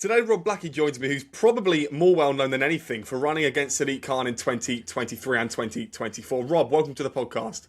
Today, Rob Blackie joins me, who's probably more well known than anything for running against Sadiq Khan in 2023 and 2024. Rob, welcome to the podcast.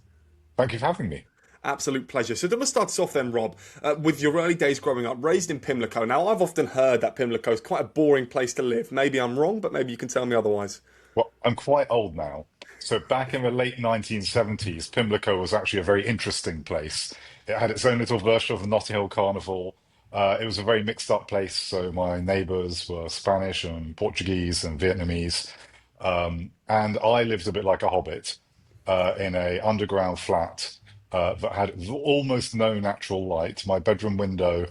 Thank you for having me. Absolute pleasure. So, let's start us off then, Rob, with your early days growing up, raised in Pimlico. Now, I've often heard that Pimlico is quite a boring place to live. Maybe I'm wrong, but maybe you can tell me otherwise. Well, I'm quite old now. So back in the late 1970s, Pimlico was actually a very interesting place. It had its own little version of the Notting Hill Carnival. It was a very mixed up place. So my neighbors were Spanish and Portuguese and Vietnamese. And I lived a bit like a hobbit in a underground flat that had almost no natural light. My bedroom window,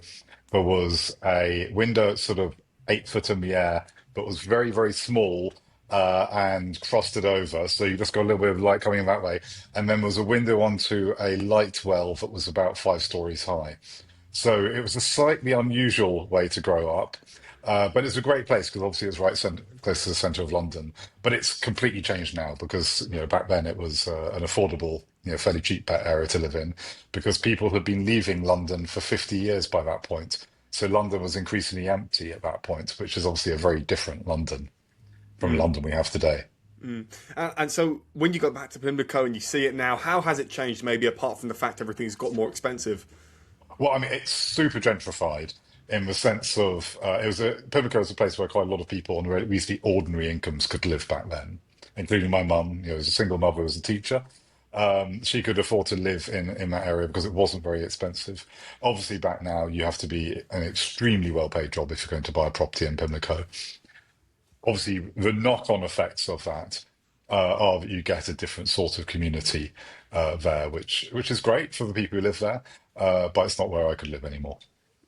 there was a window sort of 8 foot in the air, but was very, very small and frosted over. So you just got a little bit of light coming in that way. And then there was a window onto a light well that was about 5 stories high. So it was a slightly unusual way to grow up. But it's a great place because obviously it's close to the centre of London. But it's completely changed now because back then it was an affordable, fairly cheap area to live in because people had been leaving London for 50 years by that point. So London was increasingly empty at that point, which is obviously a very different London from Mm, London we have today. mm. And so, when you go back to Pimlico and you see it now, how has it changed? Maybe apart from the fact everything's got more expensive. Well, I mean, it's super gentrified in the sense of Pimlico was a place where quite a lot of people on reasonably ordinary incomes could live back then, including my mum. As a single mother, was a teacher. She could afford to live in that area because it wasn't very expensive. Obviously, back now you have to be an extremely well-paid job if you're going to buy a property in Pimlico. Obviously, the knock-on effects of that are that you get a different sort of community there, which is great for the people who live there, but it's not where I could live anymore.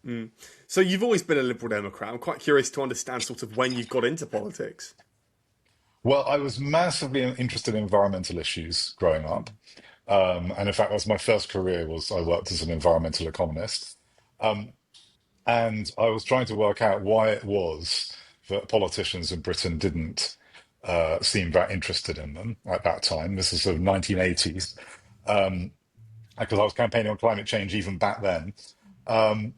Mm. So, you've always been a Liberal Democrat. I'm quite curious to understand sort of when you got into politics. Well, I was massively interested in environmental issues growing up, and in fact, that was my first career. Was I worked as an environmental economist, um, and I was trying to work out why it was that politicians in Britain didn't seem that interested in them at that time. This is sort of 1980s, because I was campaigning on climate change even back then. Um,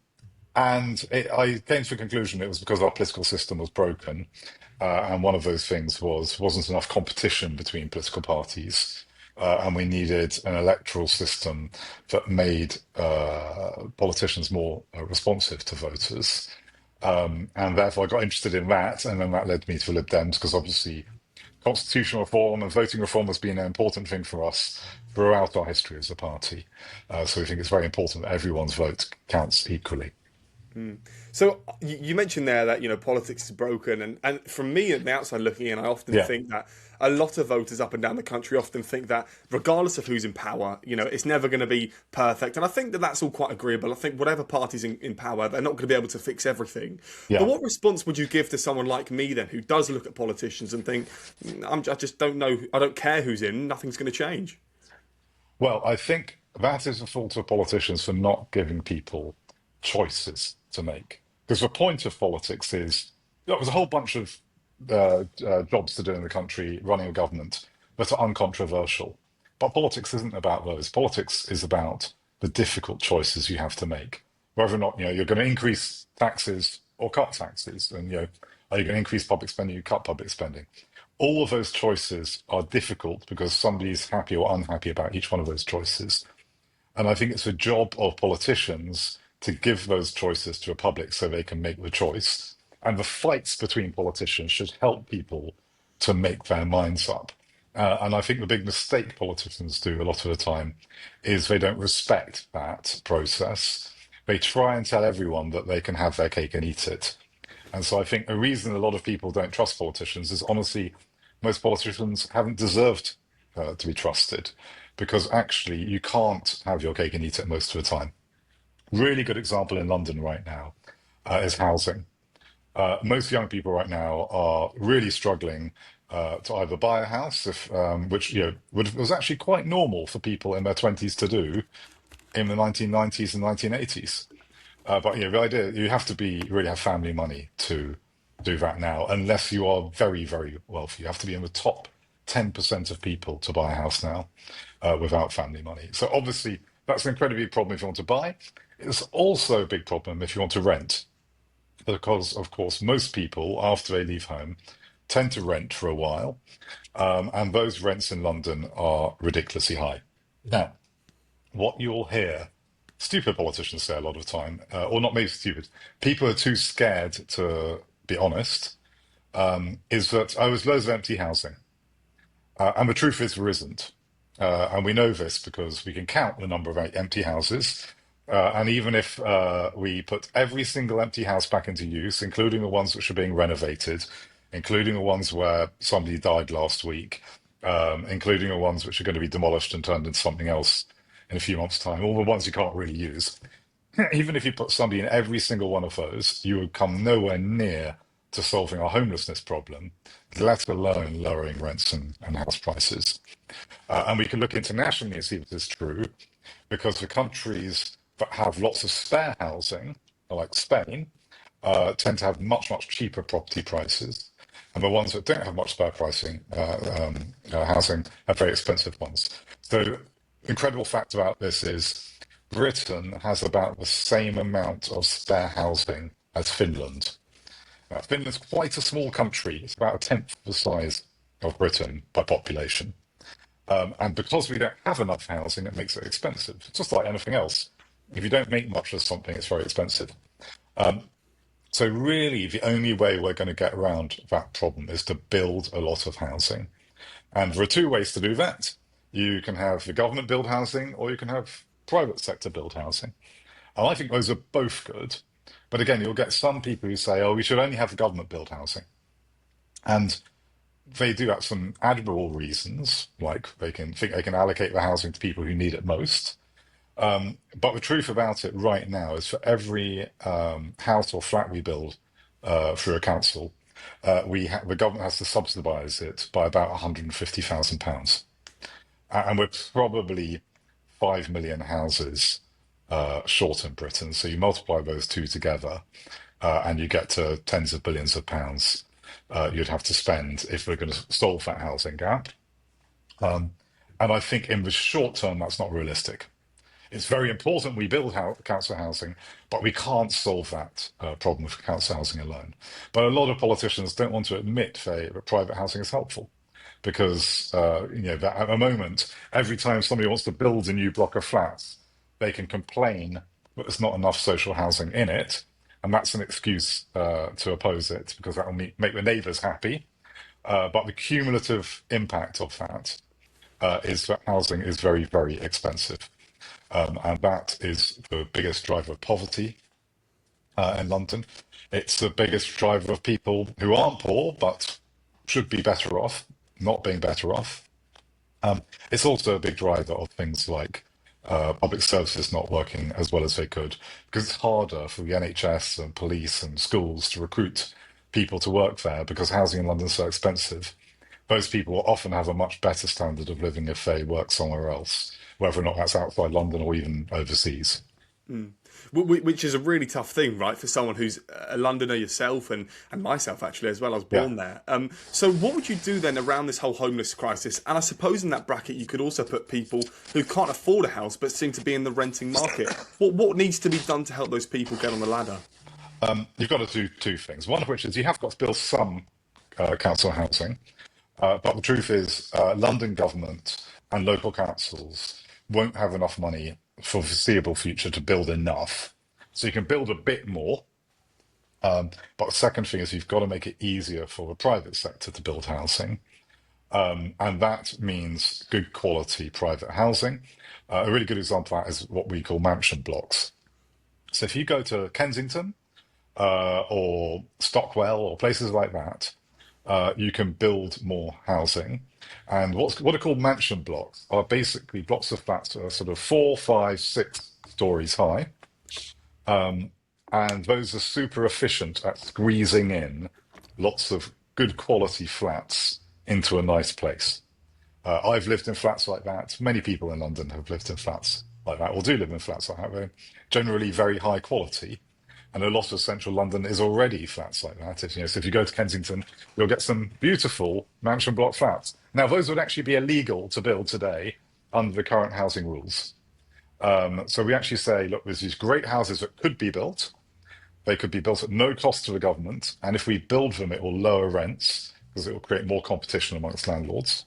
I came to the conclusion it was because our political system was broken. And one of those things wasn't enough competition between political parties. And we needed an electoral system that made politicians more responsive to voters. And therefore I got interested in that. And then that led me to the Lib Dems because obviously constitutional reform and voting reform has been an important thing for us throughout our history as a party. So we think it's very important that everyone's vote counts equally. Mm. So you mentioned there that politics is broken, and from me at the outside looking in, I often Yeah. think that a lot of voters up and down the country often think that regardless of who's in power, it's never going to be perfect, and I think that that's all quite agreeable. I think whatever party's in power, they're not going to be able to fix everything. But Yeah. what response would you give to someone like me then, who does look at politicians and think, I just don't know, I don't care who's in, nothing's going to change. Well, I think that is a fault of politicians for not giving people choices to make. Because the point of politics is there's a whole bunch of jobs to do in the country, running a government, that are uncontroversial. But politics isn't about those. Politics is about the difficult choices you have to make. Whether or not you're going to increase taxes or cut taxes, and are you going to increase public spending, you cut public spending. All of those choices are difficult because somebody's happy or unhappy about each one of those choices. And I think it's the job of politicians to give those choices to a public so they can make the choice. And the fights between politicians should help people to make their minds up. And I think the big mistake politicians do a lot of the time is they don't respect that process. They try and tell everyone that they can have their cake and eat it. And so I think a reason a lot of people don't trust politicians is honestly, most politicians haven't deserved to be trusted because actually you can't have your cake and eat it most of the time. Really good example in London right now is housing. Most young people right now are really struggling to either buy a house, which was actually quite normal for people in their 20s to do in the 1990s and 1980s. But the idea you have to be really have family money to do that now, unless you are very, very wealthy. You have to be in the top 10% of people to buy a house now without family money. So obviously that's an incredibly big problem if you want to buy. It's also a big problem if you want to rent because, of course, most people, after they leave home, tend to rent for a while, and those rents in London are ridiculously high. Now, what you'll hear stupid politicians say a lot of the time, or not maybe stupid, people are too scared to be honest, is that, oh, there's loads of empty housing. And the truth is there isn't. And we know this because we can count the number of empty houses. And even if we put every single empty house back into use, including the ones which are being renovated, including the ones where somebody died last week, including the ones which are going to be demolished and turned into something else in a few months' time, all the ones you can't really use, even if you put somebody in every single one of those, you would come nowhere near to solving our homelessness problem, let alone lowering rents and house prices. And we can look internationally and see if this is true, because the countries that have lots of spare housing, like Spain, tend to have much, much cheaper property prices. And the ones that don't have much spare housing have very expensive ones. So the incredible fact about this is Britain has about the same amount of spare housing as Finland. Finland's quite a small country. It's about a tenth the size of Britain by population. And because we don't have enough housing, it makes it expensive. It's just like anything else. If you don't make much of something, it's very expensive. So really, the only way we're going to get around that problem is to build a lot of housing. And there are two ways to do that. You can have the government build housing, or you can have private sector build housing. And I think those are both good. But again, you'll get some people who say, oh, we should only have the government build housing. And they do have some admirable reasons, like they can think they can allocate the housing to people who need it most. But the truth about it right now is for every house or flat we build through a council, the government has to subsidise it by about £150,000. And we're probably 5 million houses short in Britain. So you multiply those two together and you get to tens of billions of pounds you'd have to spend if we're going to solve that housing gap. And I think in the short term, that's not realistic. It's very important we build council housing, but we can't solve that problem with council housing alone. But a lot of politicians don't want to admit that private housing is helpful because that at the moment, every time somebody wants to build a new block of flats, they can complain that there's not enough social housing in it, and that's an excuse to oppose it because that will make the neighbours happy. But the cumulative impact of that is that housing is very, very expensive. And that is the biggest driver of poverty in London. It's the biggest driver of people who aren't poor but should be better off, not being better off. It's also a big driver of things like public services not working as well as they could, because it's harder for the NHS and police and schools to recruit people to work there because housing in London is so expensive. Those people often have a much better standard of living if they work somewhere else, whether or not that's outside London or even overseas. Which is a really tough thing, right, for someone who's a Londoner yourself and myself actually as well. I was born there. So what would you do then around this whole homeless crisis? And I suppose in that bracket you could also put people who can't afford a house but seem to be in the renting market. What needs to be done to help those people get on the ladder? You've got to do two things. One of which is you have got to build some council housing. But the truth is London government and local councils won't have enough money for the foreseeable future to build enough. So you can build a bit more. But the second thing is you've got to make it easier for the private sector to build housing. And that means good quality private housing. A really good example of that is what we call mansion blocks. So if you go to Kensington or Stockwell or places like that, you can build more housing. And what are called mansion blocks are basically blocks of flats that are sort of 4, 5, 6 stories high. And those are super efficient at squeezing in lots of good quality flats into a nice place. I've lived in flats like that. Many people in London have lived in flats like that, or do live in flats like that. They're generally very high quality. And a lot of central London is already flats like that. So if you go to Kensington, you'll get some beautiful mansion block flats. Now, those would actually be illegal to build today under the current housing rules. So we actually say, look, there's these great houses that could be built, They could be built at no cost to the government, and if we build them, it will lower rents because it will create more competition amongst landlords.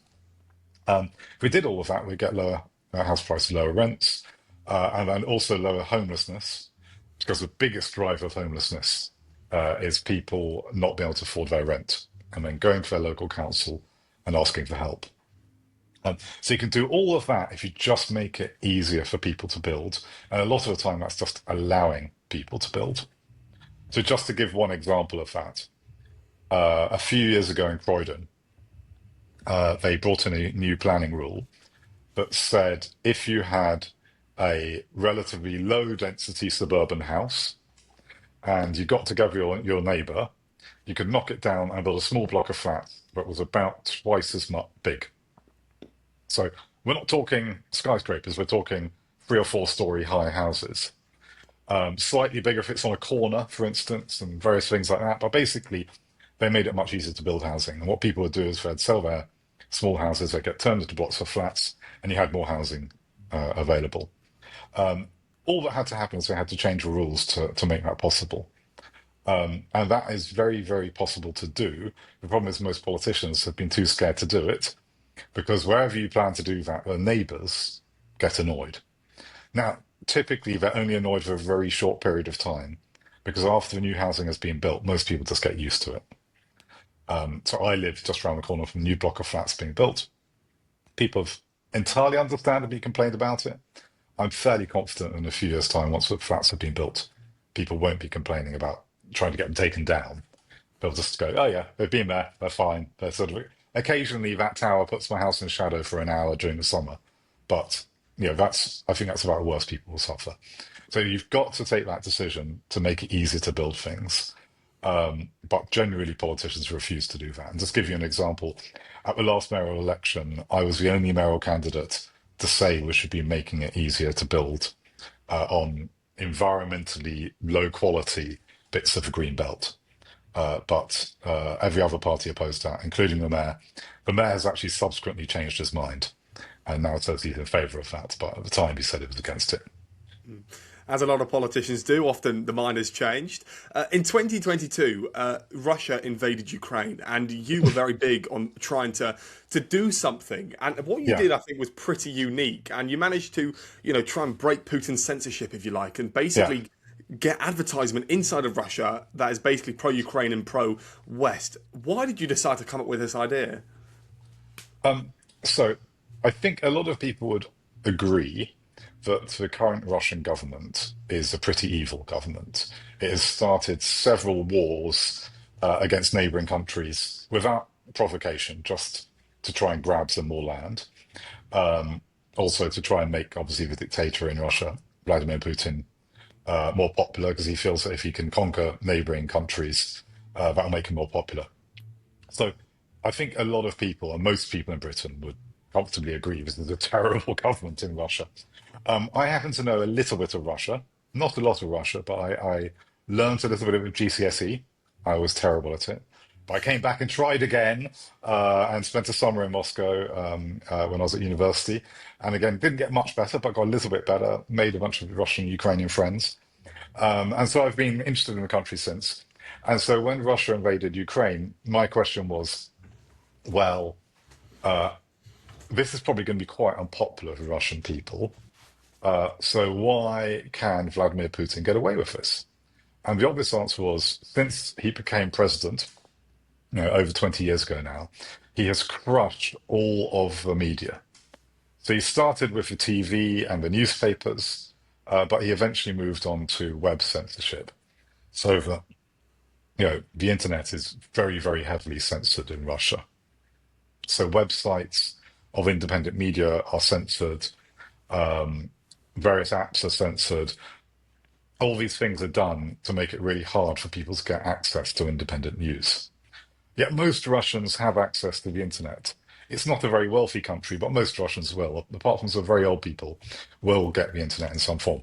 If we did all of that, we'd get lower house prices, lower rents, and then also lower homelessness, because the biggest driver of homelessness is people not being able to afford their rent and then going to their local council and asking for help. So you can do all of that if you just make it easier for people to build. And a lot of the time, that's just allowing people to build. So just to give one example of that, a few years ago in Croydon, they brought in a new planning rule that said if you had a relatively low density suburban house and you got together your neighbour, you could knock it down and build a small block of flats that was about twice as much big. So we're not talking skyscrapers, we're talking 3 or 4 story high houses. Slightly bigger if it's on a corner, for instance, and various things like that. But basically, they made it much easier to build housing. And what people would do is they'd sell their small houses, they get turned into blocks of flats, and you had more housing available. All that had to happen is they had to change the rules to make that possible. And that is very, very possible to do. The problem is most politicians have been too scared to do it because wherever you plan to do that, the neighbours get annoyed. Now, typically, they're only annoyed for a very short period of time because after the new housing has been built, most people just get used to it. So I live just around the corner from a new block of flats being built. People have entirely understandably complained about it. I'm fairly confident in a few years' time, once the flats have been built, people won't be complaining about trying to get them taken down. They'll just go, oh yeah, they've been there, they're fine. They're sort of occasionally that tower puts my house in shadow for an hour during the summer, but I think that's about the worst people will suffer. So you've got to take that decision to make it easier to build things. But generally, politicians refuse to do that. And just give you an example, at the last mayoral election, I was the only mayoral candidate to say we should be making it easier to build on environmentally low quality bits of the green belt. But every other party opposed that, including the mayor. The mayor has actually subsequently changed his mind and now says he's in favour of that. But at the time, he said he was against it. As a lot of politicians do, often the mind has changed. In 2022, Russia invaded Ukraine, and you were very big on trying to do something. And what you did, I think, was pretty unique. And you managed to, try and break Putin's censorship, if you like, and basically get advertisement inside of Russia that is basically pro-Ukraine and pro-West. Why did you decide to come up with this idea? So I think a lot of people would agree that the current Russian government is a pretty evil government. It has started several wars against neighbouring countries without provocation, just to try and grab some more land. Also to try and make, obviously, the dictator in Russia, Vladimir Putin, more popular, because he feels that if he can conquer neighbouring countries, that'll make him more popular. So I think a lot of people, and most people in Britain, would comfortably agree this is a terrible government in Russia. I happen to know a little bit of Russia, not a lot of Russia, but I learned a little bit of GCSE. I was terrible at it. But I came back and tried again and spent a summer in Moscow when I was at university. And again, didn't get much better, but got a little bit better, made a bunch of Russian, Ukrainian friends. And so I've been interested in the country since. And so when Russia invaded Ukraine, my question was, well, this is probably going to be quite unpopular with Russian people. So why can Vladimir Putin get away with this? And the obvious answer was, since he became president, over 20 years ago now, he has crushed all of the media. So he started with the TV and the newspapers, but he eventually moved on to web censorship. So the internet is very, very heavily censored in Russia. So websites of independent media are censored. Various apps are censored. All these things are done to make it really hard for people to get access to independent news. Yet most Russians have access to the internet. It's not a very wealthy country, but most Russians will, apart from some very old people, will get the internet in some form.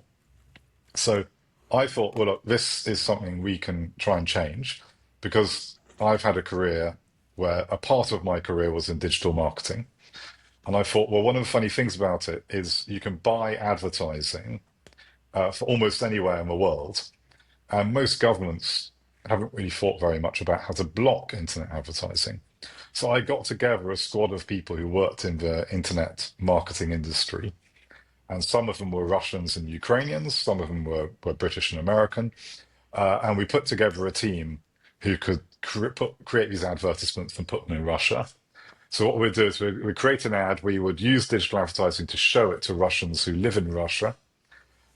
So I thought, well, look, this is something we can try and change, because I've had a career where a part of my career was in digital marketing. And I thought, well, one of the funny things about it is you can buy advertising for almost anywhere in the world. And most governments haven't really thought very much about how to block internet advertising. So I got together a squad of people who worked in the internet marketing industry. And some of them were Russians and Ukrainians, some of them were British and American. And we put together a team who could create these advertisements and put them in Russia. So what we'd do is we'd create an ad, we would use digital advertising to show it to Russians who live in Russia,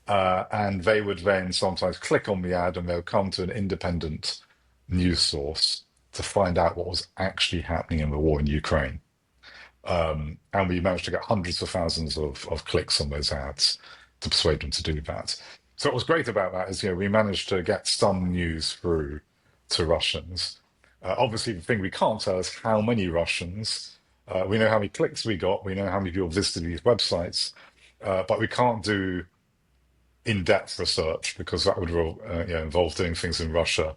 and they would then sometimes click on the ad and they'll come to an independent news source to find out what was actually happening in the war in Ukraine. And we managed to get hundreds of thousands of clicks on those ads to persuade them to do that. So what was great about that is, we managed to get some news through to Russians. Obviously, the thing we can't tell is how many Russians. We know how many clicks we got. We know how many people visited these websites, but we can't do in-depth research because that would involve doing things in Russia,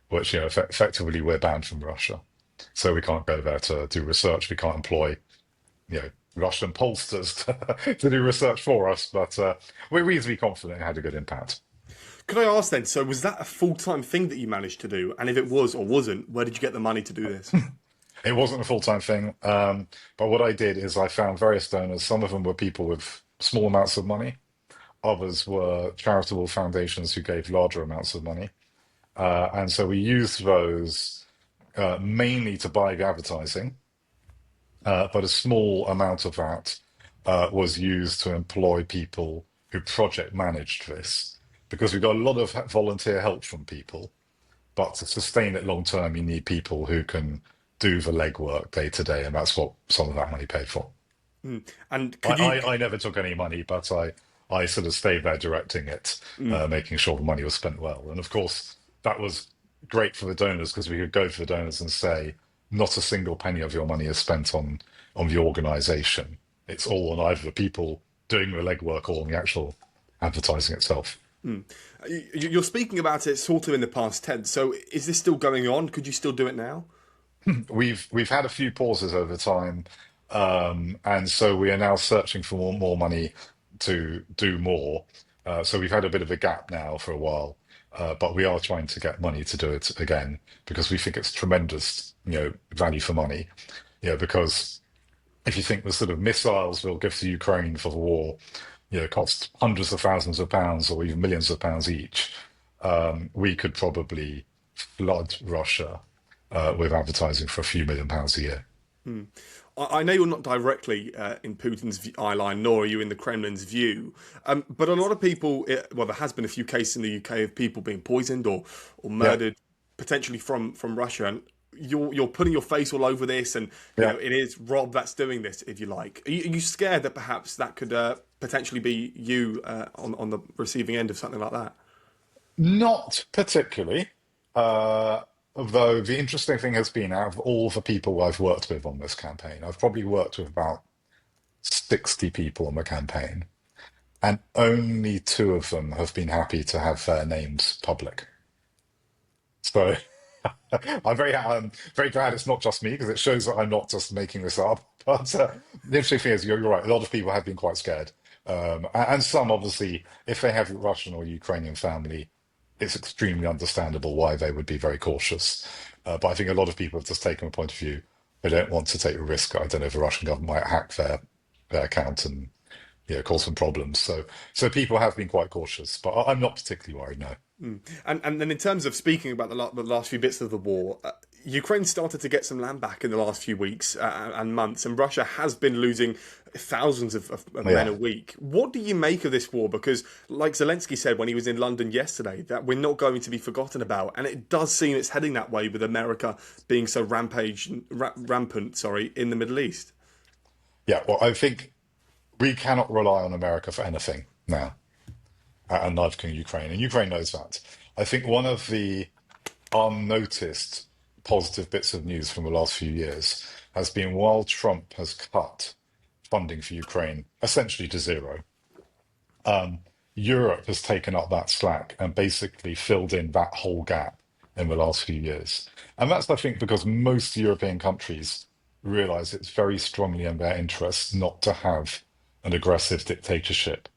which effectively we're banned from Russia. So we can't go there to do research. We can't employ Russian pollsters to do research for us, but we're reasonably confident it had a good impact. Could I ask then, so was that a full-time thing that you managed to do? And if it was or wasn't, where did you get the money to do this? It wasn't a full-time thing, but what I did is I found various donors. Some of them were people with small amounts of money. Others were charitable foundations who gave larger amounts of money. And so we used those mainly to buy the advertising, but a small amount of that was used to employ people who project managed this, because we got a lot of volunteer help from people, but to sustain it long term, you need people who can do the legwork day to day, and that's what some of that money paid for. And I never took any money, but I sort of stayed there directing it, making sure the money was spent well. And of course, that was great for the donors because we could go to the donors and say, not a single penny of your money is spent on the organisation. It's all on either the people doing the legwork or on the actual advertising itself. You're speaking about it sort of in the past tense. So is this still going on? Could you still do it now? We've had a few pauses over time, and so we are now searching for more money to do more. So we've had a bit of a gap now for a while, but we are trying to get money to do it again because we think it's tremendous, value for money. Because if you think the sort of missiles we'll give to Ukraine for the war, cost hundreds of thousands of pounds or even millions of pounds each, we could probably flood Russia with advertising for a few £1 million a year. I know you're not directly in Putin's eye line, nor are you in the Kremlin's view, but a lot of people, well, there has been a few cases in the UK of people being poisoned or murdered, potentially from Russia, and you're putting your face all over this, and it is Rob that's doing this, if you like. Are you scared that perhaps that could potentially be you on the receiving end of something like that? Not particularly. Although the interesting thing has been, out of all the people I've worked with on this campaign, I've probably worked with about 60 people on the campaign, and only 2 of them have been happy to have their names public. So I'm very glad it's not just me, because it shows that I'm not just making this up. But the interesting thing is, you're right, a lot of people have been quite scared. And some, obviously, if they have a Russian or Ukrainian family, it's extremely understandable why they would be very cautious. But I think a lot of people have just taken a point of view. They don't want to take a risk. I don't know if the Russian government might hack their account and cause some problems. So people have been quite cautious, but I'm not particularly worried, no. And then in terms of speaking about the last few bits of the war, Ukraine started to get some land back in the last few weeks and months, and Russia has been losing thousands of men a week. What do you make of this war? Because, like Zelensky said when he was in London yesterday, that we're not going to be forgotten about, and it does seem it's heading that way with America being so rampant, in the Middle East. Yeah, well, I think we cannot rely on America for anything now, and neither can Ukraine, and Ukraine knows that. I think one of the unnoticed positive bits of news from the last few years has been, while Trump has cut funding for Ukraine essentially to zero, Europe has taken up that slack and basically filled in that whole gap in the last few years. And that's, I think, because most European countries realize it's very strongly in their interests not to have an aggressive dictatorship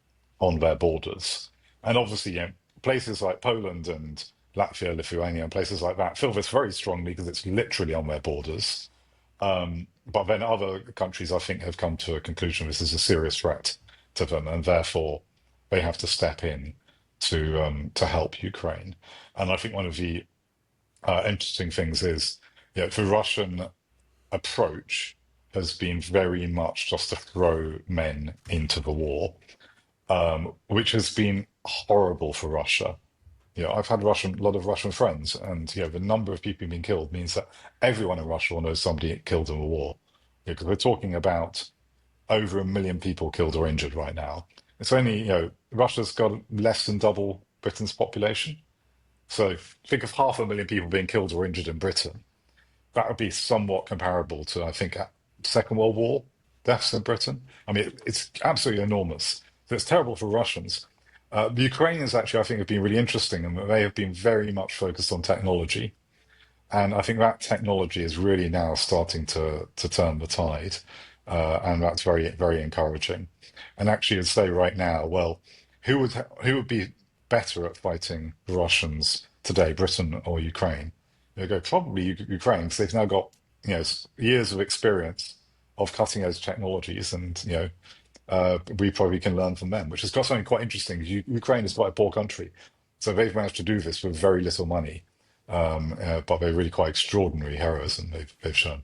on their borders. And obviously, places like Poland and Latvia, Lithuania, and places like that feel this very strongly because it's literally on their borders. But then other countries, I think, have come to a conclusion this is a serious threat to them, and therefore they have to step in to help Ukraine. And I think one of the interesting things is, the Russian approach has been very much just to throw men into the war, which has been horrible for Russia. I've had a lot of Russian friends, and the number of people being killed means that everyone in Russia will know somebody killed in the war. Because we're talking about over 1 million people killed or injured right now. It's only, Russia's got less than double Britain's population. So think of 500,000 people being killed or injured in Britain. That would be somewhat comparable to, I think, Second World War deaths in Britain. I mean, it's absolutely enormous. So it's terrible for Russians. The Ukrainians actually, I think, have been really interesting, and they have been very much focused on technology. And I think that technology is really now starting to turn the tide, and that's very, very encouraging. And actually, I'd say right now, well, who would be better at fighting the Russians today, Britain or Ukraine? You go probably Ukraine, because they've now got years of experience of cutting edge technologies, and we probably can learn from them, which has got something quite interesting. Ukraine is quite a poor country, so they've managed to do this with very little money, but they're really quite extraordinary heroism they've shown.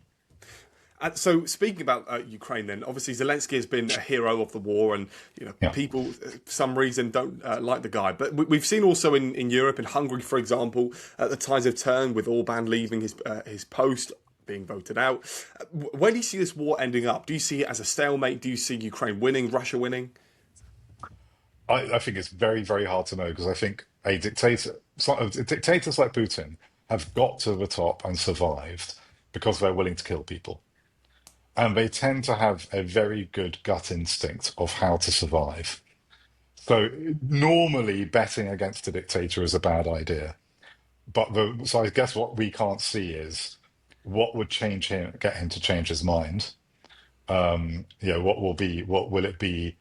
So speaking about Ukraine, then obviously Zelensky has been a hero of the war, and Yeah. people for some reason don't like the guy. But we've seen also in Europe, in Hungary, for example, the tides have turned with Orban leaving his post, being voted out. Where do you see this war ending up? Do you see it as a stalemate? Do you see Ukraine winning, Russia winning? I think it's very, very hard to know, because I think dictators like Putin have got to the top and survived because they're willing to kill people. And they tend to have a very good gut instinct of how to survive. So normally betting against a dictator is a bad idea. So I guess what we can't see is what would get him to change his mind. What will it be?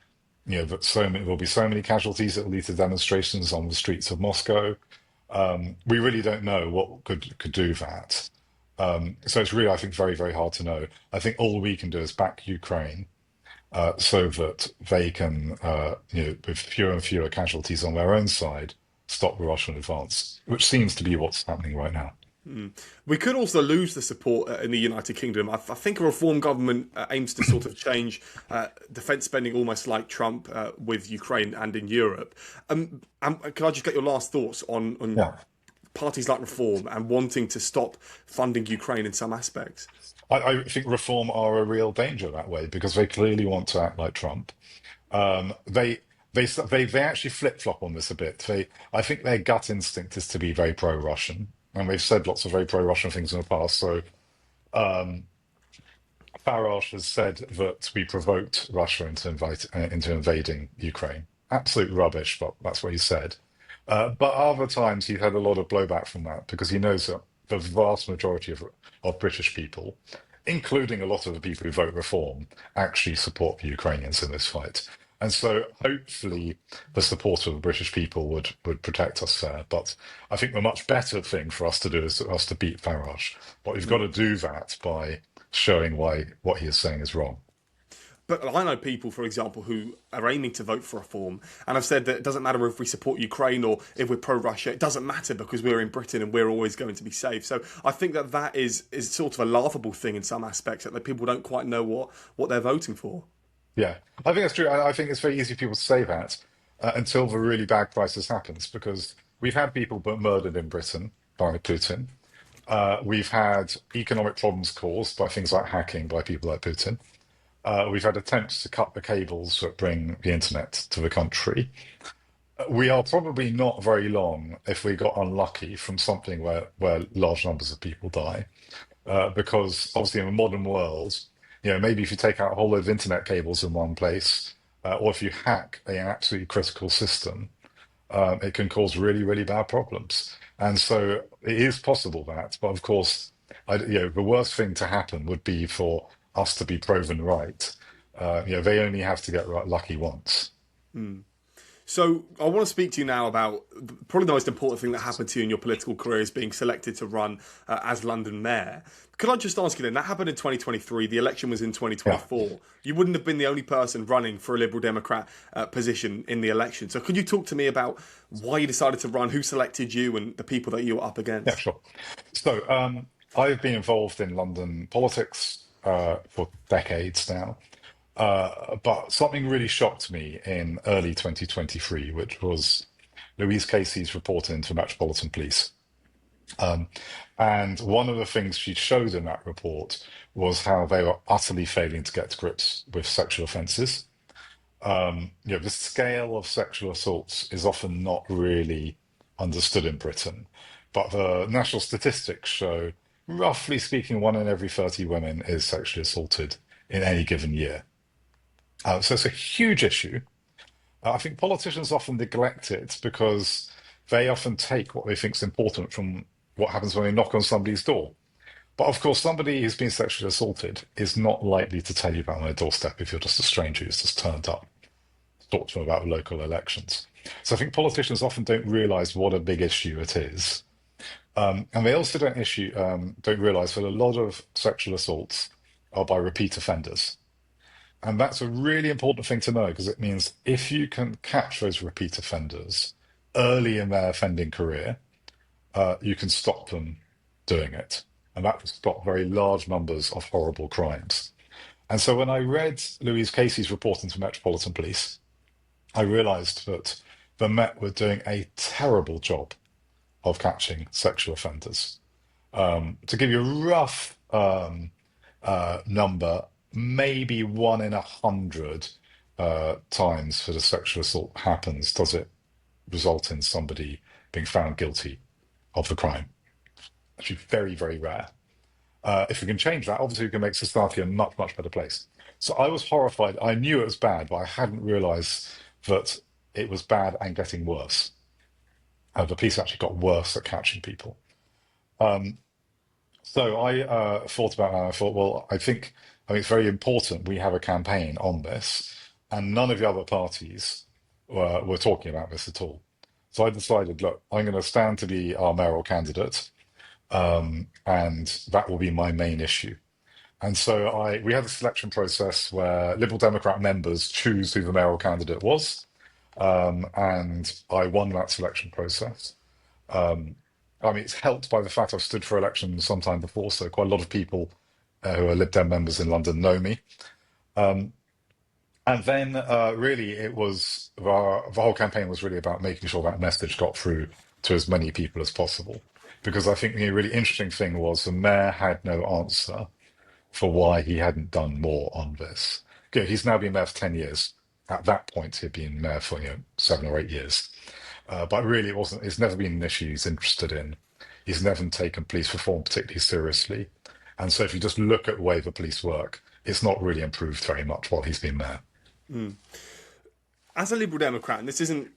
That will be so many casualties that will lead to demonstrations on the streets of Moscow. We really don't know what could do that. So it's really, I think, very, very hard to know. I think all we can do is back Ukraine, so that they can, with fewer and fewer casualties on their own side, stop the Russian advance, which seems to be what's happening right now. We could also lose the support in the United Kingdom. I think a reform government aims to sort of change defence spending almost like Trump with Ukraine and in Europe. Can I just get your last thoughts on Yeah. parties like Reform and wanting to stop funding Ukraine in some aspects? I think Reform are a real danger that way, because they clearly want to act like Trump. They actually flip flop on this a bit. I think their gut instinct is to be very pro-Russian, and they've said lots of very pro-Russian things in the past. So Farage has said that we provoked Russia into invading Ukraine. Absolute rubbish, but that's what he said. But other times he's had a lot of blowback from that, because he knows that the vast majority of British people, including a lot of the people who vote Reform, actually support the Ukrainians in this fight. And so hopefully the support of the British people would protect us there. But I think the much better thing for us to do is for us to beat Farage. But we've got to do that by showing why what he is saying is wrong. But I know people, for example, who are aiming to vote for Reform, and have said that it doesn't matter if we support Ukraine or if we're pro-Russia, it doesn't matter because we're in Britain and we're always going to be safe. So I think that is sort of a laughable thing in some aspects, that people don't quite know what they're voting for. Yeah, I think that's true. I think it's very easy for people to say that until the really bad crisis happens, because we've had people murdered in Britain by Putin. We've had economic problems caused by things like hacking by people like Putin. We've had attempts to cut the cables that bring the internet to the country. We are probably not very long if we got unlucky from something where large numbers of people die. Because obviously in the modern world, maybe if you take out a whole load of internet cables in one place, or if you hack an absolutely critical system, it can cause really, really bad problems. And so it is possible that, but of course, the worst thing to happen would be for us to be proven right. They only have to get lucky once. So I want to speak to you now about probably the most important thing that happened to you in your political career is being selected to run as London mayor. Could I just ask you then, that happened in 2023, the election was in Yeah, 2024. You wouldn't have been the only person running for a Liberal Democrat position in the election. So could you talk to me about why you decided to run, who selected you and the people that you were up yeah, against? sure. So I've been involved in London politics for decades now. But something really shocked me in early 2023, which was Louise Casey's report into Metropolitan Police. Um, and one of the things she showed in that report was how they were utterly failing to get to grips with sexual offences. The scale of sexual assaults is often not really understood in Britain, but the national statistics show, roughly speaking, 1 in every 30 women is sexually assaulted in any given year. So it's a huge issue. I think politicians often neglect it because they often take what they think is important from what happens when they knock on somebody's door. But of course, somebody who's been sexually assaulted is not likely to tell you about on their doorstep if you're just a stranger who's just turned up to talk to them about the local elections. So I think politicians often don't realise what a big issue it is. And they also don't realise that a lot of sexual assaults are by repeat offenders. And that's a really important thing to know because it means if you can catch those repeat offenders early in their offending career, you can stop them doing it. And that will stop very large numbers of horrible crimes. And so when I read Louise Casey's report into Metropolitan Police, I realised that the Met were doing a terrible job of catching sexual offenders. To give you a rough number, maybe 1 in 100 times that a sexual assault happens does it result in somebody being found guilty of the crime. Actually, very, very rare. If we can change that, obviously we can make society a much, much better place. So I was horrified. I knew it was bad, but I hadn't realised that it was bad and getting worse. The police actually got worse at catching people. So I thought about that. And I thought, well, I mean, it's very important we have a campaign on this, and none of the other parties were talking about this at all. So I decided, look, I'm going to stand to be our mayoral candidate, and that will be my main issue. And so we had a selection process where Liberal Democrat members choose who the mayoral candidate was, and I won that selection process. I mean, it's helped by the fact I've stood for election sometime before, so quite a lot of people who are Lib Dem members in London know me. And then really it was, the whole campaign was really about making sure that message got through to as many people as possible. Because I think the really interesting thing was the mayor had no answer for why he hadn't done more on this. Okay, he's now been mayor for 10 years. At that point, he'd been mayor for 7 or 8 years. But really, it's never been an issue he's interested in. He's never taken police reform particularly seriously. And so if you just look at the way the police work, it's not really improved very much while he's been mayor. As a Liberal Democrat, and this isn't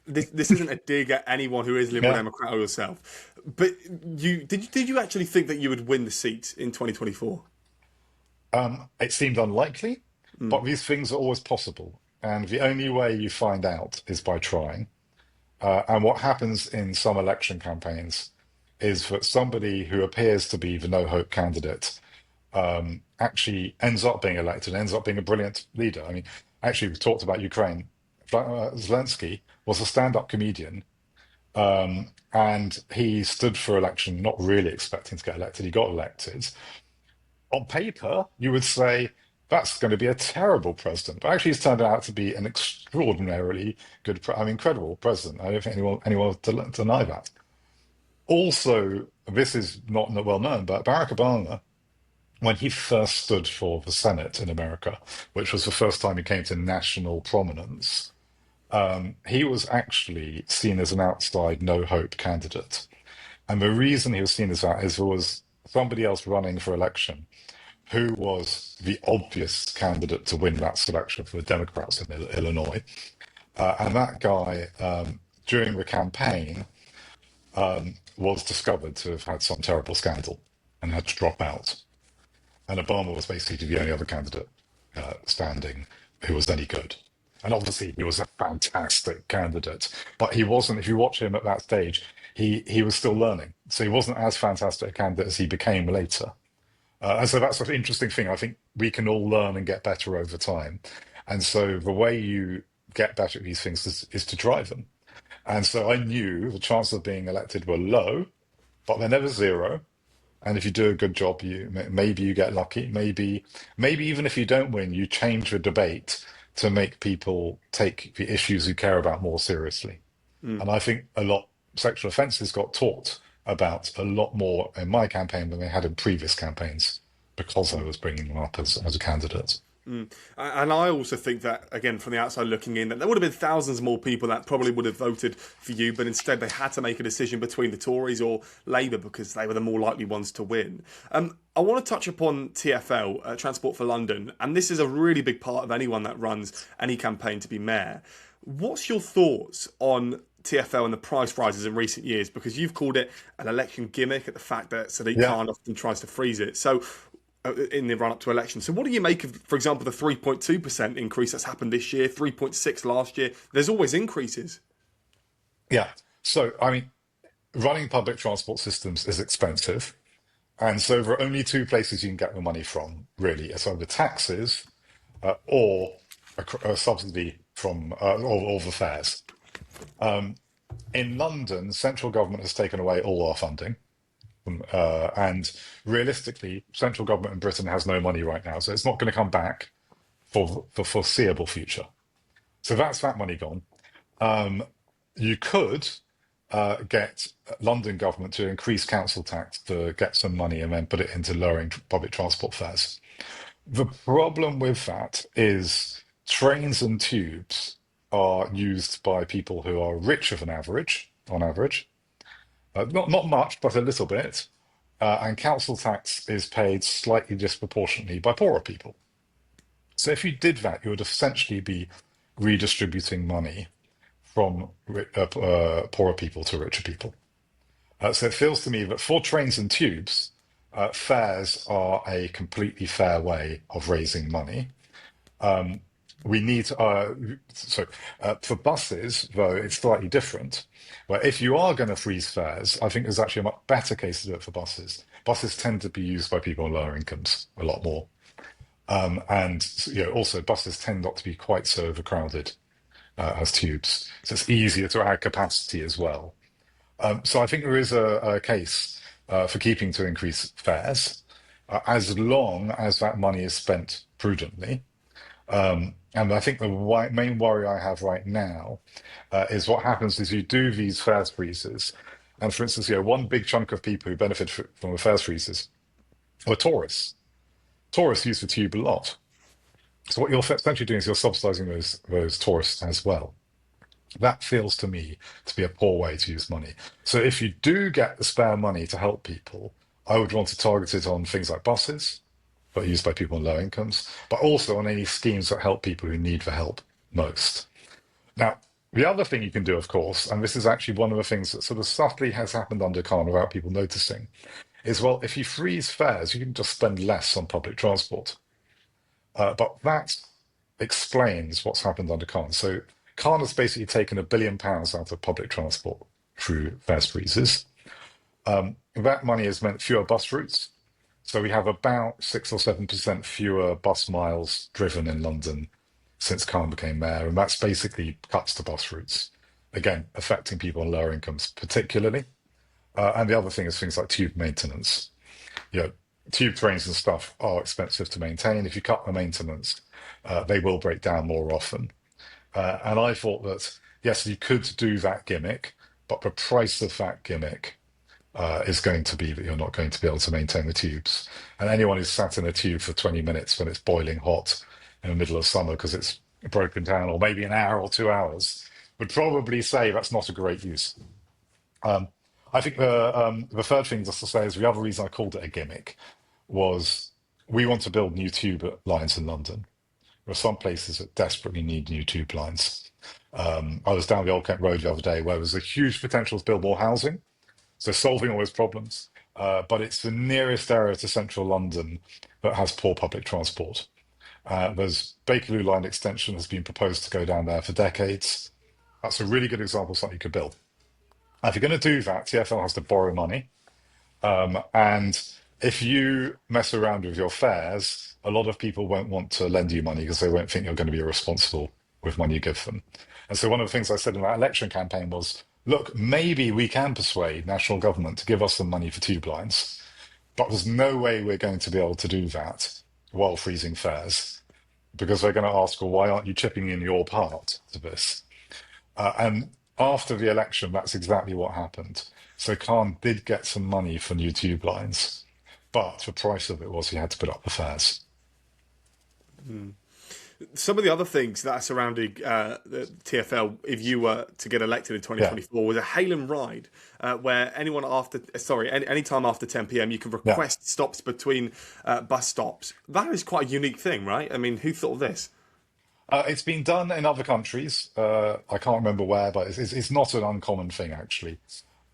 a dig at anyone who is Liberal Yeah. Democrat or yourself, but did you actually think that you would win the seat in 2024? It seemed unlikely, but these things are always possible. And the only way you find out is by trying. And what happens in some election campaigns is that somebody who appears to be the no hope candidate actually ends up being elected, ends up being a brilliant leader. I mean, actually, we talked about Ukraine. Zelensky was a stand-up comedian, and he stood for election not really expecting to get elected. He got elected. On paper, you would say that's going to be a terrible president, but actually, he's turned out to be an extraordinarily good, incredible president. I don't think anyone will deny that. Also, this is not well known, but Barack Obama, when he first stood for the Senate in America, which was the first time he came to national prominence, he was actually seen as an outside, no hope candidate. And the reason he was seen as that is there was somebody else running for election who was the obvious candidate to win that selection for the Democrats in Illinois. And that guy, during the campaign, was discovered to have had some terrible scandal and had to drop out. And Obama was basically the only other candidate standing who was any good. And obviously, he was a fantastic candidate, but he wasn't. If you watch him at that stage, he was still learning, so he wasn't as fantastic a candidate as he became later. And so that's an interesting thing. I think we can all learn and get better over time. And so the way you get better at these things is to try them. And so I knew the chances of being elected were low, but they're never zero. And if you do a good job, maybe you get lucky. Maybe even if you don't win, you change the debate to make people take the issues you care about more seriously. Mm. And I think a lot sexual offences got talked about a lot more in my campaign than they had in previous campaigns because I was bringing them up as a candidate. Mm. And I also think that, again, from the outside looking in, that there would have been thousands more people that probably would have voted for you, but instead they had to make a decision between the Tories or Labour because they were the more likely ones to win. I want to touch upon TfL, Transport for London, and this is a really big part of anyone that runs any campaign to be mayor. What's your thoughts on TfL and the price rises in recent years? Because you've called it an election gimmick at the fact that Sadiq Yeah. Khan often tries to freeze it. So in the run up to elections. So what do you make of, for example, the 3.2% increase that's happened this year, 3.6 last year? There's always increases. Yeah. So, I mean, running public transport systems is expensive. And so there are only two places you can get the money from, really. It's either taxes or a subsidy from or the fares. In London, central government has taken away all our funding. And realistically, central government in Britain has no money right now. So it's not going to come back for the foreseeable future. So that's that money gone. You could get London government to increase council tax to get some money and then put it into lowering public transport fares. The problem with that is trains and tubes are used by people who are richer than average, on average. Not much, but a little bit. And council tax is paid slightly disproportionately by poorer people. So if you did that, you would essentially be redistributing money from poorer people to richer people. So it feels to me that for trains and tubes, fares are a completely fair way of raising money. We need for buses, though, it's slightly different. Where if you are going to freeze fares, I think there's actually a much better case to do it for buses. Buses tend to be used by people on lower incomes a lot more, and also buses tend not to be quite so overcrowded as tubes, so it's easier to add capacity as well. So I think there is a case for keeping to increase fares as long as that money is spent prudently. And I think the main worry I have right now is what happens is you do these fares freezes. And for instance, one big chunk of people who benefit from the fares freezes are tourists. Tourists use the tube a lot. So what you're essentially doing is you're subsidizing those tourists as well. That feels to me to be a poor way to use money. So if you do get the spare money to help people, I would want to target it on things like buses, but used by people on low incomes, but also on any schemes that help people who need the help most. Now, the other thing you can do, of course, and this is actually one of the things that sort of subtly has happened under Khan without people noticing, is, well, if you freeze fares, you can just spend less on public transport. But that explains what's happened under Khan. So Khan has basically taken £1 billion out of public transport through fares freezes. That money has meant fewer bus routes. So we have about 6 or 7% fewer bus miles driven in London since Khan became mayor, and that's basically cuts to bus routes. Again, affecting people on lower incomes particularly. And the other thing is things like tube maintenance. Tube trains and stuff are expensive to maintain. If you cut the maintenance, they will break down more often. And I thought that, yes, you could do that gimmick, but the price of that gimmick is going to be that you're not going to be able to maintain the tubes. And anyone who's sat in a tube for 20 minutes when it's boiling hot in the middle of summer because it's broken down, or maybe an hour or 2 hours, would probably say that's not a great use. I think the third thing just to say is the other reason I called it a gimmick was we want to build new tube lines in London. There are some places that desperately need new tube lines. I was down the Old Kent Road the other day where there's a huge potential to build more housing. So solving all those problems, but it's the nearest area to central London that has poor public transport. There's Bakerloo line extension has been proposed to go down there for decades. That's a really good example of something you could build. If you're going to do that, TfL has to borrow money. And if you mess around with your fares, a lot of people won't want to lend you money because they won't think you're going to be responsible with money you give them. And so one of the things I said in that election campaign was, look, maybe we can persuade national government to give us some money for tube lines, but there's no way we're going to be able to do that while freezing fares because they're going to ask, well, why aren't you chipping in your part to this? And after the election, that's exactly what happened. So Khan did get some money for new tube lines, but the price of it was he had to put up the fares. Some of the other things that are surrounding the TfL, if you were to get elected in Yeah, 2024, was a hail and ride, where any time after 10 p.m. you can yeah. request stops between bus stops. That is quite a unique thing, right? I mean, who thought of this? It's been done in other countries. I can't remember where, but it's not an uncommon thing, actually.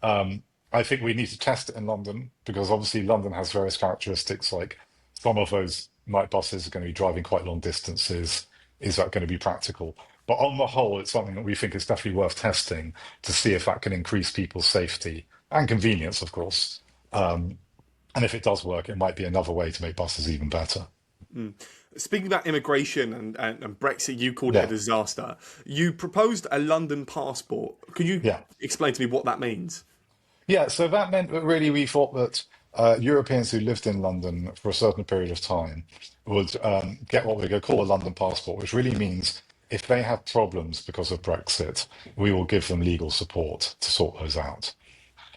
I think we need to test it in London because obviously London has various characteristics, like some of those night buses are going to be driving quite long distances. Is that going to be practical? But on the whole, it's something that we think is definitely worth testing to see if that can increase people's safety and convenience, of course. And if it does work, it might be another way to make buses even better. Speaking about immigration and Brexit, you called it a Yeah, disaster. You proposed a London passport. Could you yeah. explain to me what that means? Yeah, so that meant that really we thought that Europeans who lived in London for a certain period of time would get what we're going to call a London passport, which really means if they have problems because of Brexit, we will give them legal support to sort those out.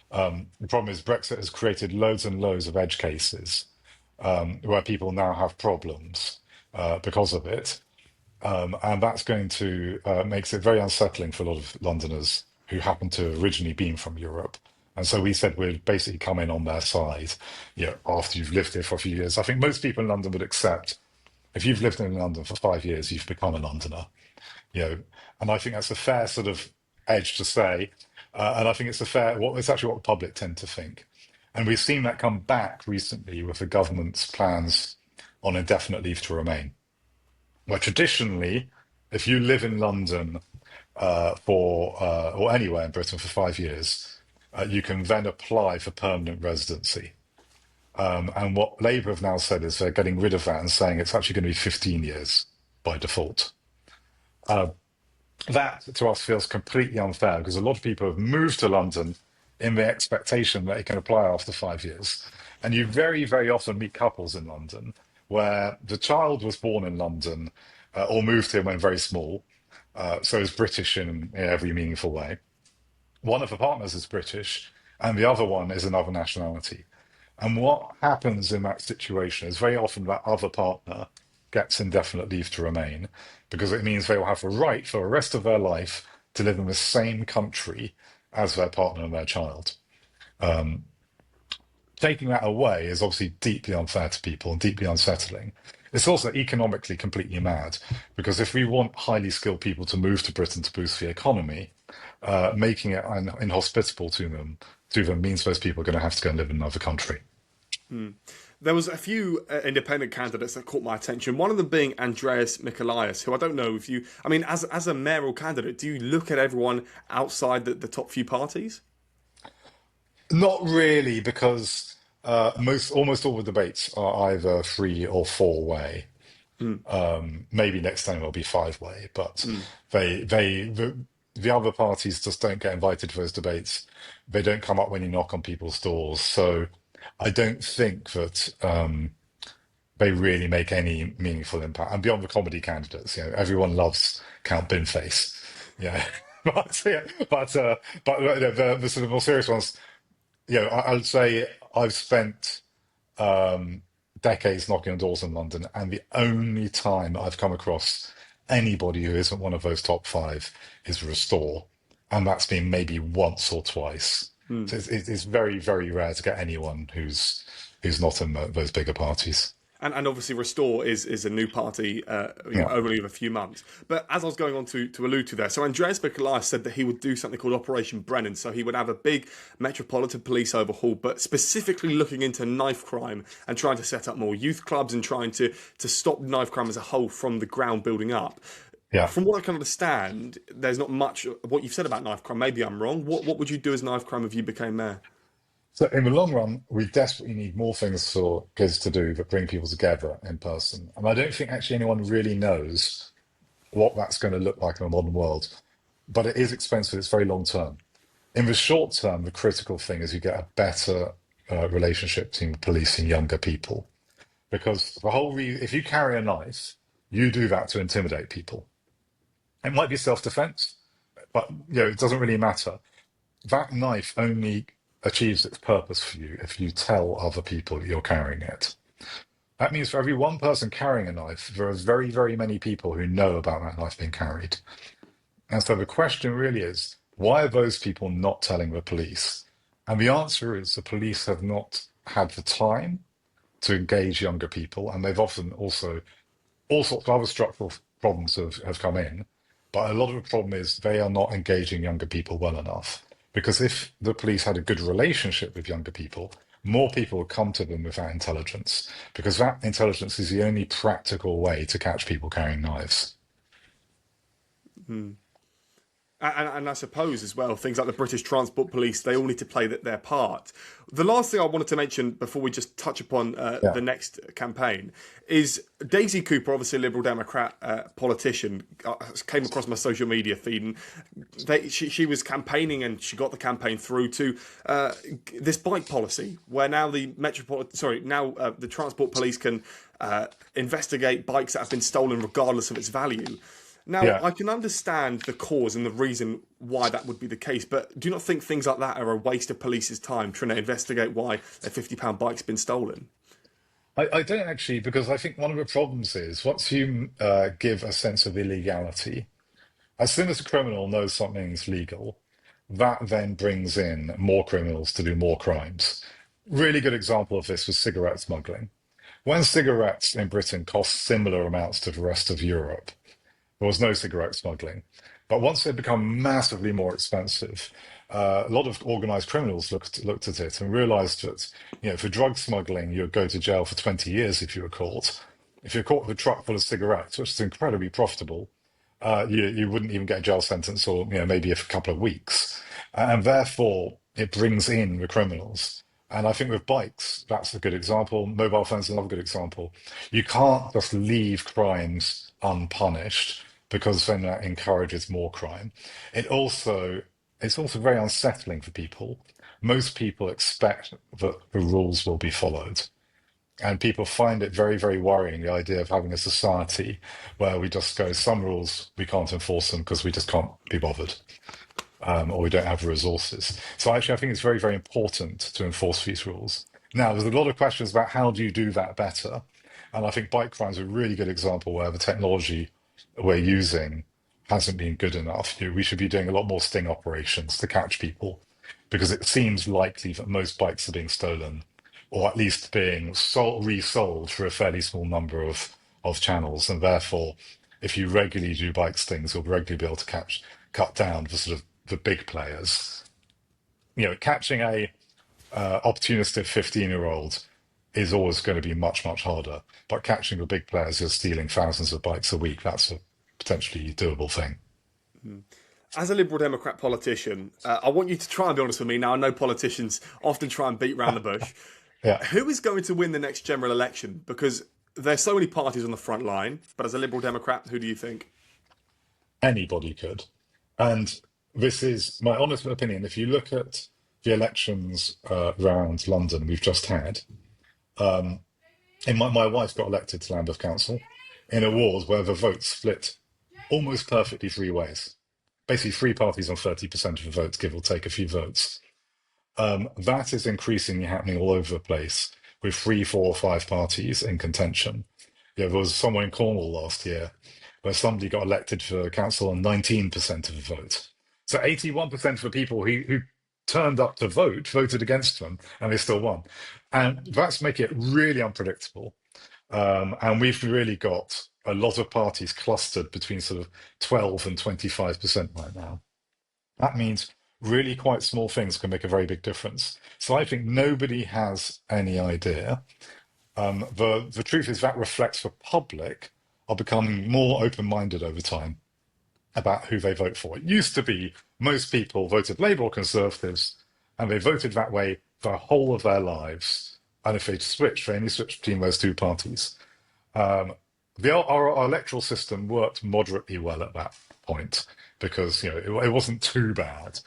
The problem is Brexit has created loads and loads of edge cases where people now have problems because of it. And that's going to makes it very unsettling for a lot of Londoners who happen to originally been from Europe. And so we said we'd basically come in on their side, after you've lived here for a few years. I think most people in London would accept if you've lived in London for 5 years, you've become a Londoner, you know. And I think that's a fair sort of edge to say. And I think it's actually what the public tend to think. And we've seen that come back recently with the government's plans on indefinite leave to remain where traditionally, if you live in London or anywhere in Britain for 5 years, you can then apply for permanent residency. And what Labour have now said is they're getting rid of that and saying it's actually going to be 15 years by default. That to us feels completely unfair because a lot of people have moved to London in the expectation that they can apply after 5 years. And you very, very often meet couples in London where the child was born in London or moved here when very small, so is British in every meaningful way. One of the partners is British and the other one is another nationality. And what happens in that situation is very often that other partner gets indefinite leave to remain because it means they will have a right for the rest of their life to live in the same country as their partner and their child. Taking that away is obviously deeply unfair to people and deeply unsettling. It's also economically completely mad because if we want highly skilled people to move to Britain to boost the economy, making it inhospitable to them means those people are going to have to go and live in another country. There was a few independent candidates that caught my attention. One of them being Andreas Michaelias, who I don't know if you... I mean, as a mayoral candidate, do you look at everyone outside the top few parties? Not really, because almost all the debates are either three or four way. Maybe next time it'll be five way, but the other parties just don't get invited to those debates. They don't come up when you knock on people's doors. So I don't think that they really make any meaningful impact. And beyond the comedy candidates, everyone loves Count Binface. Yeah. The sort of more serious ones, I would say I've spent decades knocking on doors in London, and the only time I've come across anybody who isn't one of those top five is Restore, and that's been maybe once or twice. So it's very, very rare to get anyone who's not in those bigger parties. And obviously Restore is a new party, Yeah, only of a few months. But as I was going on to allude to there, so Andreas Mikulaev said that he would do something called Operation Brennan. So he would have a big Metropolitan police overhaul, but specifically looking into knife crime and trying to set up more youth clubs and trying to stop knife crime as a whole from the ground building up. yeah. From what I can understand, there's not much of what you've said about knife crime. Maybe I'm wrong. What would you do as knife crime if you became mayor? So in the long run, we desperately need more things for kids to do that bring people together in person. And I don't think actually anyone really knows what that's going to look like in a modern world. But it is expensive. It's very long term. In the short term, the critical thing is you get a better relationship between police and younger people. Because if you carry a knife, you do that to intimidate people. It might be self-defense, but it doesn't really matter. That knife only achieves its purpose for you if you tell other people you're carrying it. That means for every one person carrying a knife, there are very, very many people who know about that knife being carried. And so the question really is, why are those people not telling the police? And the answer is the police have not had the time to engage younger people, and they've often also all sorts of other structural problems have come in. But a lot of the problem is they are not engaging younger people well enough. Because if the police had a good relationship with younger people, more people would come to them with that intelligence. Because that intelligence is the only practical way to catch people carrying knives. And I suppose as well, things like the British Transport Police, they all need to play their part. The last thing I wanted to mention before we just touch upon the next campaign is Daisy Cooper, obviously a Liberal Democrat politician, came across my social media feed, and she was campaigning, and she got the campaign through to this bike policy, where now the the Transport Police can investigate bikes that have been stolen regardless of its value. Now, Yeah. I can understand the cause and the reason why that would be the case, but do you not think things like that are a waste of police's time trying to investigate why a £50 bike's been stolen? I don't actually, because I think one of the problems is once you give a sense of illegality, as soon as a criminal knows something's legal, that then brings in more criminals to do more crimes. Really good example of this was cigarette smuggling. When cigarettes in Britain cost similar amounts to the rest of Europe, there was no cigarette smuggling. But once they become massively more expensive, a lot of organized criminals looked at it and realized that, for drug smuggling, you'd go to jail for 20 years if you were caught. If you're caught with a truck full of cigarettes, which is incredibly profitable, you wouldn't even get a jail sentence, or maybe a couple of weeks. And therefore, it brings in the criminals. And I think with bikes, that's a good example. Mobile phones is another good example. You can't just leave crimes unpunished, because then that encourages more crime. It's also very unsettling for people. Most people expect that the rules will be followed. And people find it very, very worrying, the idea of having a society where we just go, some rules, we can't enforce them because we just can't be bothered, or we don't have the resources. So actually, I think it's very, very important to enforce these rules. Now, there's a lot of questions about how do you do that better? And I think bike crime is a really good example where the technology we're using hasn't been good enough. We should be doing a lot more sting operations to catch people, because it seems likely that most bikes are being stolen, or at least being resold for a fairly small number of channels. And therefore, if you regularly do bike stings, you'll regularly be able to cut down the sort of the big players. Catching a opportunistic 15-year-old is always going to be much, much harder. But catching the big players who are stealing thousands of bikes a week, that's a potentially doable thing. As a Liberal Democrat politician, I want you to try and be honest with me. Now, I know politicians often try and beat around the bush. Yeah, Who is going to win the next general election? Because there's so many parties on the front line, but as a Liberal Democrat, who do you think? anybody could. And this is my honest opinion. If you look at the elections around London we've just had, my wife got elected to Lambeth Council in a ward where the vote split almost perfectly three ways. Basically, three parties on 30% of the votes, give or take a few votes. That is increasingly happening all over the place with 3, 4, 5 parties in contention. There was someone in Cornwall last year where somebody got elected for council on 19% of the vote. So 81% of the people who turned up to vote voted against them, and they still won. And that's making it really unpredictable. And we've really got a lot of parties clustered between sort of 12 and 25% right now. That means really quite small things can make a very big difference. So I think nobody has any idea. The truth is that reflects the public are becoming more open-minded over time about who they vote for. It used to be most people voted Labour or Conservatives, and they voted that way for the whole of their lives. And if they switched, they only switched between those two parties. Our electoral system worked moderately well at that point because it wasn't too bad.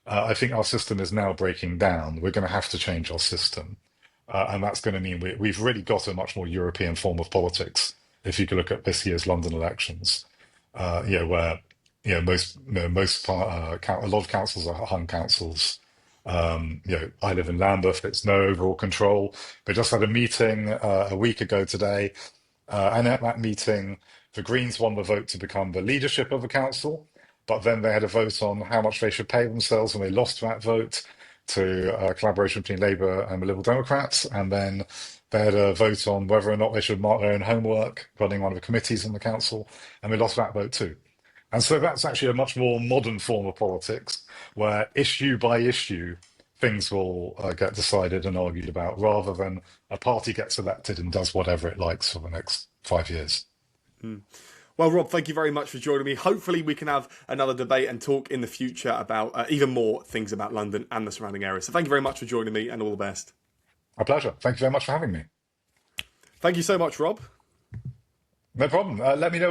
I think our system is now breaking down. We're going to have to change our system. And that's going to mean we've really got a much more European form of politics. If you could look at this year's London elections, where a lot of councils are hung councils. I live in Lambeth. It's no overall control. They just had a meeting a week ago today, and at that meeting, the Greens won the vote to become the leadership of the council. But then they had a vote on how much they should pay themselves, and they lost that vote to collaboration between Labour and the Liberal Democrats. And then they had a vote on whether or not they should mark their own homework, running one of the committees in the council, and they lost that vote too. And so that's actually a much more modern form of politics, where issue by issue, things will get decided and argued about, rather than a party gets elected and does whatever it likes for the next 5 years. Well, Rob, thank you very much for joining me. Hopefully we can have another debate and talk in the future about even more things about London and the surrounding areas. So thank you very much for joining me, and all the best. A pleasure. Thank you very much for having me. Thank you so much, Rob. No problem. Let me know.